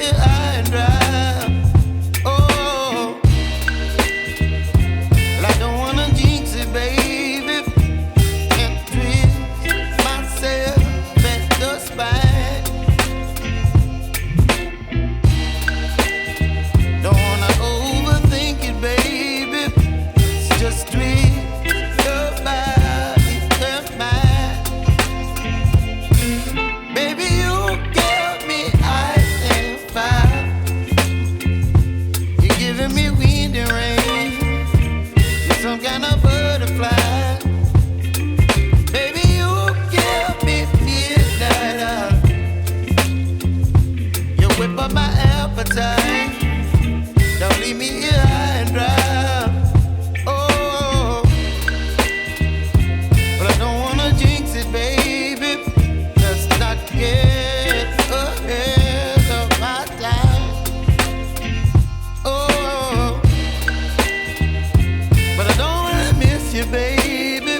here high and dry. Oh, well, I don't wanna jinx it, baby, and twist myself at the spine. Don't wanna overthink it, baby. It's just twist your body and mine. Baby, you give me ice and fire. You're giving me wind and rain. You're some kind of butterfly. Baby, you give me midnight. You whip up my appetite. Don't leave me here high and dry. Oh, but I don't wanna jinx it, baby. Let's not get ahead of my time. Oh, but I don't wanna miss you, baby.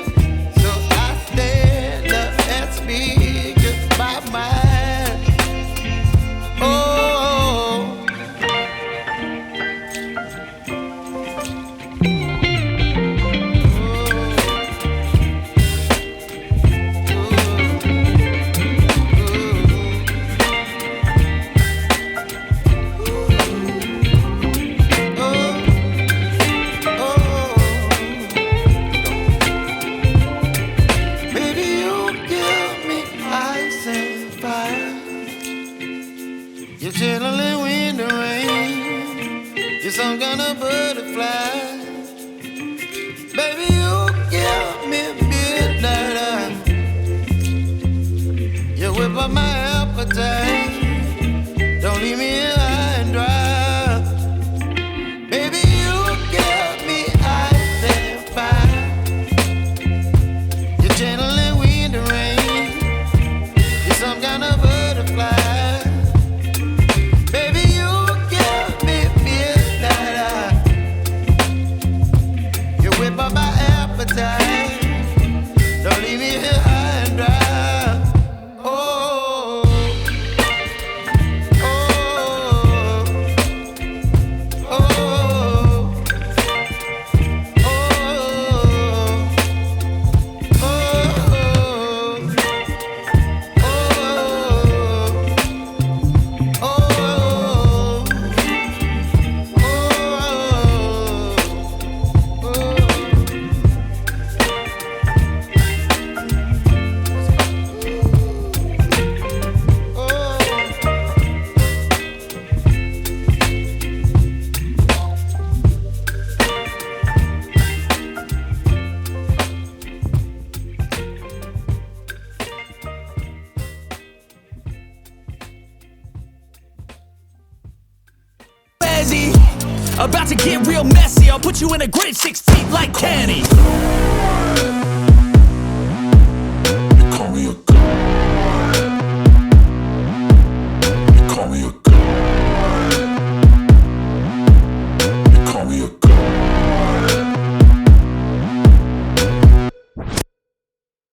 So I stand up and speak just my mind. Oh. Baby, you give me ice and fire. You're chilling wind and rain. You're some kind of butterfly. Baby, you give me midnight. You whip up my appetite. Don't leave me here high and dry. Baby, you give me ice and fire. You're channeling wind and rain. You're some kind of butterfly. Baby, you give me midnight. You whip up my appetite. Don't leave me here high and dry. Oh, oh, oh, oh, About to get real messy, I'll put you in a grid 6 feet like Kenny.